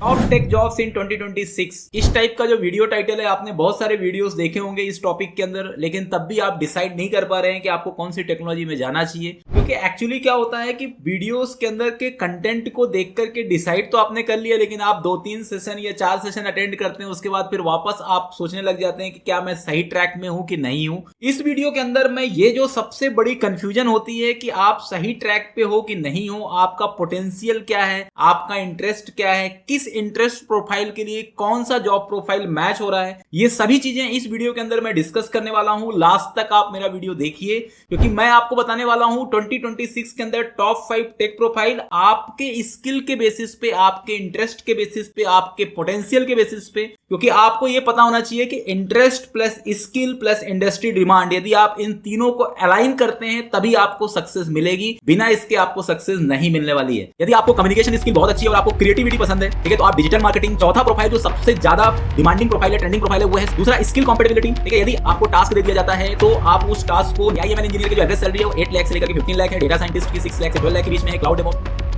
Top tech jobs in 2026 इस type का जो वीडियो टाइटल है, आपने बहुत सारे वीडियोस देखे होंगे इस टॉपिक के अंदर, लेकिन तब भी आप डिसाइड नहीं कर पा रहे हैं कि आपको कौन सी टेक्नोलॉजी में जाना चाहिए। क्योंकि एक्चुअली क्या होता है कि वीडियोस के अंदर के कंटेंट को देख करके डिसाइड तो आपने कर लिया, लेकिन आप 2-3 सेशन या 4 सेशन अटेंड करते हैं, उसके बाद फिर वापस आप सोचने लग जाते हैं कि क्या मैं सही ट्रैक में हूं कि नहीं हूं। इस वीडियो के अंदर में ये जो सबसे बड़ी कंफ्यूजन होती है कि आप सही ट्रैक पे हो कि नहीं हो, आपका पोटेंशियल क्या है, आपका इंटरेस्ट क्या है, किस इंटरेस्ट प्रोफाइल के लिए कौन सा जॉब प्रोफाइल मैच हो रहा है, ये सभी चीजें इस वीडियो के अंदर मैं डिस्कस करने वाला हूं। लास्ट तक आप मेरा वीडियो देखिए, क्योंकि मैं आपको बताने वाला हूं 2026 के अंदर टॉप 5 टेक प्रोफाइल आपके स्किल के बेसिस पे, आपके इंटरेस्ट के बेसिस पे, आपके पोटेंशियल के बेसिस पे। क्योंकि आपको यह पता होना चाहिए कि interest plus skill plus industry demand, यदि आप इन तीनों को अलाइन करते हैं तभी आपको सक्सेस मिलेगी, बिना इसके आपको सक्सेस नहीं मिलने वाली है। यदि आपको कम्युनिकेशन स्किल बहुत अच्छी है और आपको क्रिएटिविटी पसंद है, ठीक है, तो आप डिजिटल मार्केटिंग। चौथा प्रोफाइल जो सबसे ज्यादा डिमांडिंग प्रोफाइल है, ट्रेंडिंग प्रोफाइल है, वो है दूसरा स्किल कॉम्पेटिबिलिटी। ठीक है, यदि आपको टास्क दे दिया जाता है तो आप उस टास्क को, आईएमएल इंजीनियर की जो एवरेज सैलरी है वो 8 लाख से लेकर 15 लाख है, डेटा साइंटिस्ट की 6 लाख से 12 लाख के बीच में है, क्लाउड डेवॉप्स।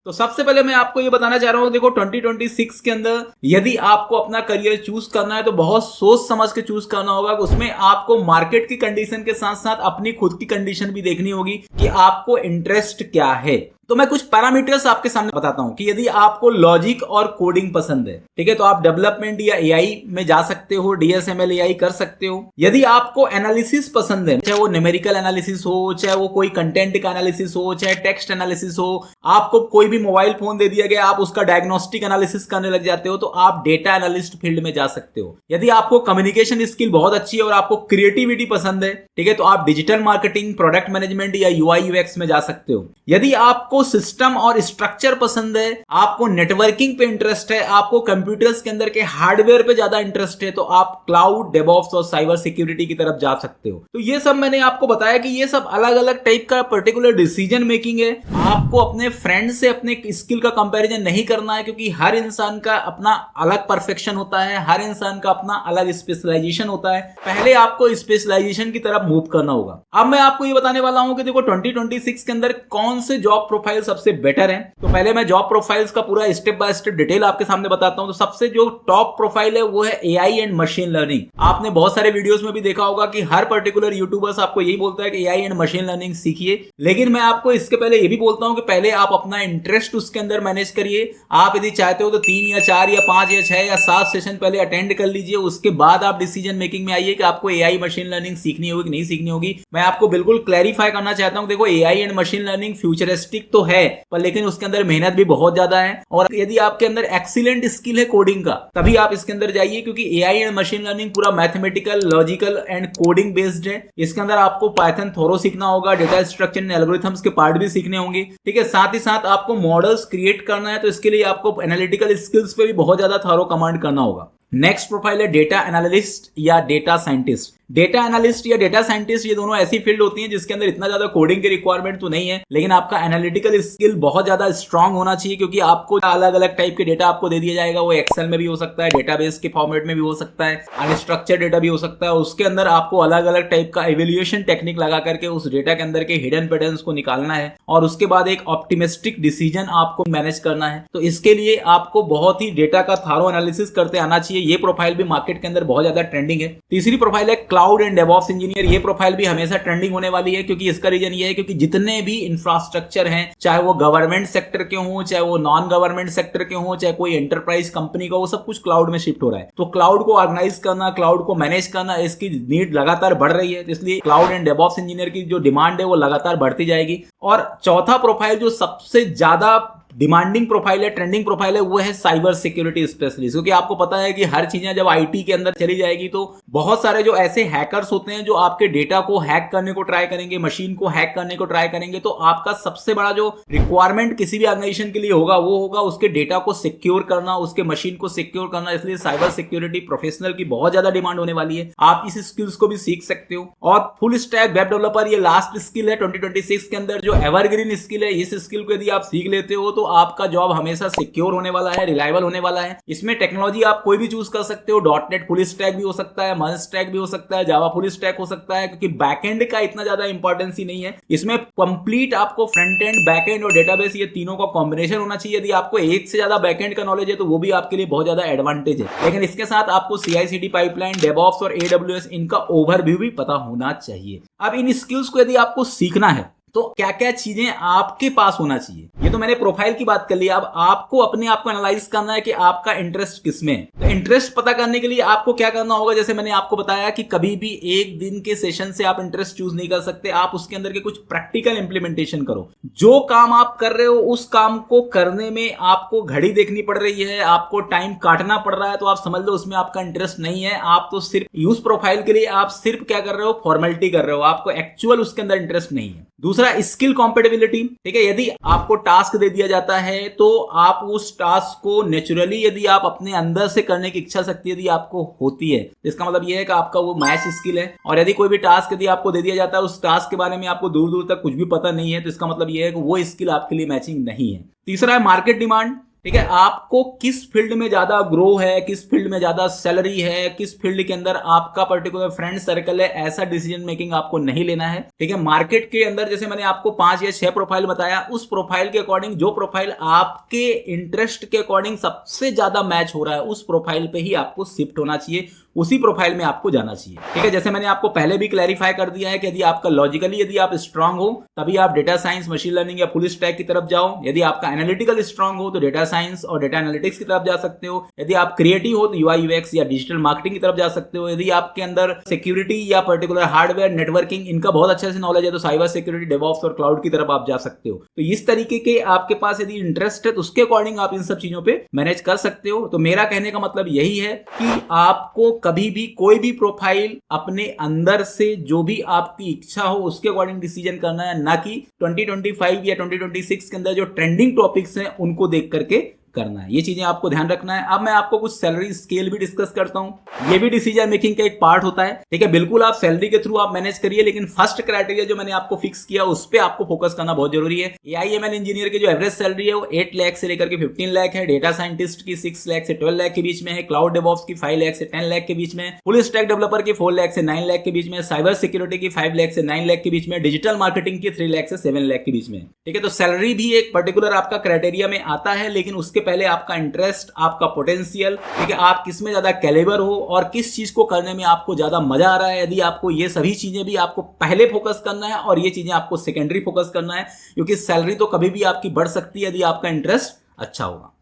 तो सबसे पहले मैं आपको ये बताना चाह रहा हूं, देखो 2026 के अंदर यदि आपको अपना करियर चूज करना है तो बहुत सोच समझ के चूज करना होगा। उसमें आपको मार्केट की कंडीशन के साथ साथ अपनी खुद की कंडीशन भी देखनी होगी कि आपको इंटरेस्ट क्या है। तो मैं कुछ पैरामीटर्स आपके सामने बताता हूं कि यदि आपको लॉजिक और कोडिंग पसंद है, ठीक है, तो आप डेवलपमेंट या एआई में जा सकते हो, डीएसएमएल एआई कर सकते हो। यदि आपको एनालिसिस पसंद है, चाहे वो न्यूमेरिकल एनालिसिस हो, चाहे वो कोई कंटेंट का एनालिसिस हो, चाहे टेक्स्ट एनालिसिस हो, आपको कोई भी मोबाइल फोन दे दिया गया, आप उसका डायग्नोस्टिक एनालिसिस करने लग जाते हो, तो आप डेटा एनालिस्ट फील्ड में जा सकते हो। यदि आपको कम्युनिकेशन स्किल बहुत अच्छी है और आपको क्रिएटिविटी पसंद है, ठीक है, तो आप डिजिटल मार्केटिंग, प्रोडक्ट मैनेजमेंट या यूआई यूएक्स में जा सकते हो। यदि आपको सिस्टम और स्ट्रक्चर पसंद है, आपको नेटवर्किंग पे इंटरेस्ट है, आपको कंप्यूटर्स के अंदर के हार्डवेयर पे ज्यादा इंटरेस्ट है, तो आप क्लाउड, डेवऑप्स और साइबर सिक्योरिटी की तरफ जा सकते हो। तो ये सब मैंने आपको बताया कि ये सब अलग अलग टाइप का पर्टिकुलर डिसीजन मेकिंग है। आपको अपने फ्रेंड से अपने स्किल का कंपैरिजन नहीं करना है, क्योंकि हर इंसान का अपना अलग परफेक्शन होता है, हर इंसान का अपना अलग स्पेशलाइजेशन होता है। पहले आपको स्पेशलाइजेशन की तरफ मूव करना होगा। अब मैं आपको ये बताने वाला हूं कि देखो 2026 के अंदर कौन से जॉब प्रोफाइल सबसे बेटर है। तो पहले मैं जॉब प्रोफाइल्स का पूरा स्टेप बाय स्टेप डिटेल आपके सामने बताता हूं। तो सबसे जो टॉप प्रोफाइल है वो है एआई एंड मशीन लर्निंग। आपने बहुत सारे वीडियोस में भी देखा होगा कि हर पर्टिकुलर यूट्यूबर्स आपको यही बोलता है कि एआई एंड मशीन लर्निंग सीखिए, लेकिन मैं आपको इसके पहले ये भी बोलता हूं कि पहले आप अपना इंटरेस्ट उसके अंदर मैनेज करिए। आप यदि चाहते हो तो 3 या 4 या 5 या 6 या 7 सेशन पहले अटेंड कर लीजिए, उसके बाद आप डिसीजन मेकिंग में आइए कि आपको एआई मशीन लर्निंग सीखनी होगी कि नहीं सीखनी होगी। मैं आपको बिल्कुल क्लैरिफाई करना चाहता हूं, देखो AI and machine learning futuristic तो है, पर लेकिन उसके अंदर मेहनत भी बहुत ज्यादा है। और यदि आपके अंदर एक्सीलेंट स्किल है कोडिंग का, तभी आप इसके अंदर जाइए, क्योंकि एआई एंड मशीन लर्निंग पूरा mathematical, logical and coding based है। इसके अंदर आपको पाइथन थोरो सीखना होगा, डेटा स्ट्रक्चर एंड एल्गोरिथम्स के पार्ट भी सीखने होंगे, ठीक है। साथ ही साथ आपको मॉडल्स क्रिएट करना है, तो इसके लिए आपको एनालिटिकल स्किल्स पे भी बहुत ज्यादा थोरो कमांड करना होगा। नेक्स्ट प्रोफाइल है डेटा एनालिस्ट या डेटा साइंटिस्ट। डेटा एनालिस्ट या डेटा साइंटिस्ट ये दोनों ऐसी फील्ड होती हैं जिसके अंदर इतना ज्यादा कोडिंग की रिक्वायरमेंट तो नहीं है, लेकिन आपका एनालिटिकल स्किल बहुत ज्यादा स्ट्रांग होना चाहिए, क्योंकि आपको अलग अलग टाइप के डेटा आपको दे दिया जाएगा। वो एक्सेल में भी हो सकता है, डेटाबेस के फॉर्मेट में भी हो सकता है, अनस्ट्रक्चर्ड डेटा भी हो सकता है। उसके अंदर आपको अलग अलग टाइप का इवैल्यूएशन टेक्निक लगा करके उस डेटा के अंदर के हिडन पैटर्न्स को निकालना है, और उसके बाद एक ऑप्टिमिस्टिक डिसीजन आपको मैनेज करना है। तो इसके लिए आपको बहुत ही डेटा का थारो एनालिसिस करते आना चाहिए। ये प्रोफाइल भी मार्केट के अंदर बहुत ज्यादा ट्रेंडिंग है। तीसरी प्रोफाइल है क्लाउड एंड डेवऑप्स इंजीनियर। ये प्रोफाइल भी हमेशा ट्रेंडिंग होने वाली है, क्योंकि इसका रीजन ये है क्योंकि जितने भी इंफ्रास्ट्रक्चर हैं, चाहे वो गवर्नमेंट सेक्टर के हों, चाहे वो नॉन गवर्नमेंट सेक्टर के हों, चाहे कोई एंटरप्राइज कंपनी का, वो सब कुछ क्लाउड में शिफ्ट हो रहा है। तो क्लाउड को ऑर्गेनाइज करना, क्लाउड को मैनेज करना, इसकी नीड लगातार बढ़ रही है। इसलिए क्लाउड एंड डेवऑप्स इंजीनियर की जो डिमांड है वो लगातार बढ़ती जाएगी। और चौथा प्रोफाइल जो सबसे ज्यादा डिमांडिंग प्रोफाइल है, ट्रेंडिंग प्रोफाइल है, वो है साइबर सिक्योरिटी स्पेशलिस्ट। क्योंकि आपको पता है कि हर चीजें जब आईटी के अंदर चली जाएगी तो बहुत सारे जो ऐसे हैकर्स होते हैं जो आपके डेटा को हैक करने को ट्राई करेंगे, मशीन को हैक करने को ट्राई करेंगे। तो आपका सबसे बड़ा जो रिक्वायरमेंट किसी भी ऑर्गेनाइजेशन के लिए होगा वो होगा उसके डेटा को सिक्योर करना, उसके मशीन को सिक्योर करना। इसलिए साइबर सिक्योरिटी प्रोफेशनल की बहुत ज्यादा डिमांड होने वाली है। आप इस स्किल्स को भी सीख सकते हो। और फुल स्टैक वेब डेवलपर ये लास्ट स्किल है 2026 के अंदर, जो एवरग्रीन स्किल है। इस स्किल को यदि आप सीख लेते हो तो आपका जॉब हमेशा सिक्योर होने वाला है, रिलायबल होने वाला है। इसमें टेक्नोलॉजी आप कोई भी चूज कर सकते हो, .NET फुल स्टैक भी हो सकता है, मर्ज स्टैक भी हो सकता है, जावा फुल स्टैक हो सकता है, क्योंकि बैकएंड का इतना ज्यादा इंपॉर्टेंस ही नहीं है। इसमें कंप्लीट आपको फ्रंट एंड, बैकएंड और डेटाबेस ये तीनों का कॉम्बिनेशन होना चाहिए। यदि आपको एक से ज्यादा बैकएंड का नॉलेज है तो वो भी आपके लिए बहुत ज्यादा एडवांटेज है, लेकिन इसके साथ आपको CI/CD पाइपलाइन, डेवऑप्स और AWS इनका ओवरव्यू भी पता होना चाहिए। अब इन स्किल्स को यदि आपको सीखना है तो क्या क्या चीजें आपके पास होना चाहिए। ये तो मैंने प्रोफाइल की बात कर ली। अब आपको अपने आप को एनालाइज करना है कि आपका इंटरेस्ट किसमें है। तो इंटरेस्ट पता करने के लिए आपको क्या करना होगा, जैसे मैंने आपको बताया कि कभी भी एक दिन के सेशन से आप इंटरेस्ट चूज नहीं कर सकते। आप उसके अंदर के कुछ प्रैक्टिकल इंप्लीमेंटेशन करो। जो काम आप कर रहे हो उस काम को करने में आपको घड़ी देखनी पड़ रही है, आपको टाइम काटना पड़ रहा है, तो आप समझ लो उसमें आपका इंटरेस्ट नहीं है। आप तो सिर्फ यूज प्रोफाइल के लिए आप सिर्फ क्या कर रहे हो, फॉर्मेलिटी कर रहे हो, आपको एक्चुअल उसके अंदर इंटरेस्ट नहीं है। दूसरा, स्किल कॉम्पेटेबिलिटी। ठीक है, यदि आपको टास्क दे दिया जाता है तो आप उस टास्क को नेचुरली, यदि आप अपने अंदर से करने की इच्छा शक्ति यदि आपको होती है, इसका मतलब यह है कि आपका वो मैच स्किल है। और यदि कोई भी टास्क यदि आपको दे दिया जाता है, उस टास्क के बारे में आपको दूर दूर तक कुछ भी पता नहीं है, तो इसका मतलब यह है कि वो स्किल आपके लिए मैचिंग नहीं है। तीसरा है मार्केट डिमांड। ठीक है, आपको किस फील्ड में ज्यादा ग्रो है, किस फील्ड में ज्यादा सैलरी है, किस फील्ड के अंदर आपका पर्टिकुलर फ्रेंड सर्कल है, ऐसा डिसीजन मेकिंग आपको नहीं लेना है। ठीक है, मार्केट के अंदर जैसे मैंने आपको 5 या 6 प्रोफाइल बताया, उस प्रोफाइल के अकॉर्डिंग जो प्रोफाइल आपके इंटरेस्ट के अकॉर्डिंग सबसे ज्यादा मैच हो रहा है, उस प्रोफाइल पे ही आपको शिफ्ट होना चाहिए, उसी प्रोफाइल में आपको जाना चाहिए। ठीक है, जैसे मैंने आपको पहले भी क्लैरिफाई कर दिया है कि यदि आपका लॉजिकली यदि आप स्ट्रांग हो तभी आप डेटा साइंस, मशीन लर्निंग या फुल स्टैक की तरफ जाओ। यदि आपका एनालिटिकल स्ट्रांग हो तो डेटा साइंस और डेटा एनालिटिक्स की तरफ जा सकते हो। यदि आप क्रिएटिव हो तो UI UX या डिजिटल मार्केटिंग की तरफ जा सकते हो। यदि आपके अंदर सिक्योरिटी या पर्टिकुलर हार्डवेयर, नेटवर्किंग इनका बहुत अच्छे से नॉलेज है तो साइबर सिक्योरिटी, डेवऑप्स और क्लाउड की तरफ आप जा सकते हो। तो इस तरीके के आपके पास यदि इंटरेस्ट है तो उसके अकॉर्डिंग आप इन सब चीजों पे मैनेज कर सकते हो। तो मेरा कहने का मतलब यही है कि आपको कभी भी कोई भी प्रोफाइल अपने अंदर से जो भी आपकी इच्छा हो उसके अकॉर्डिंग डिसीजन करना है, ना कि 2025 या 2026 के अंदर जो ट्रेंडिंग टॉपिक्स हैं उनको देख करके करना है। ये चीजें आपको ध्यान रखना है। अब मैं आपको कुछ सैलरी स्केल भी डिस्कस करता हूं। ये भी डिसीजन मेकिंग का एक पार्ट होता है। ठीक है, बिल्कुल आप सैलरी के थ्रू आप मैनेज करिए, लेकिन फर्स्ट क्राइटेरिया जो मैंने आपको फिक्स किया उस पर आपको फोकस करना बहुत जरूरी है। AIML इंजीनियर की जो एवरेज सैलरी है वो 8 लाख से लेकर के 15 लाख है। डेटा साइंटिस्ट की 6 लाख से 12 लाख के बीच में है। क्लाउड डेवऑप्स की 5 लाख से 10 लाख के बीच में। फुल स्टैक डेवलपर की 4 लाख से 9 लाख के बीच में। साइबर सिक्योरिटी की 5 लाख से 9 लाख के बीच में। डिजिटल मार्केटिंग की 3 लाख से 7 लाख के बीच में। ठीक है, तो सैलरी भी एक पर्टिकुलर आपका क्राइटेरिया में आता है, लेकिन उसके पहले आपका इंटरेस्ट, आपका पोटेंशियल, ठीक है, आप किसमें ज्यादा कैलिबर हो और किस चीज को करने में आपको ज्यादा मजा आ रहा है। यदि आपको ये सभी चीजें भी आपको पहले फोकस करना है और ये चीजें आपको सेकेंडरी फोकस करना है, क्योंकि सैलरी तो कभी भी आपकी बढ़ सकती है यदि आपका इंटरेस्ट अच्छा होगा।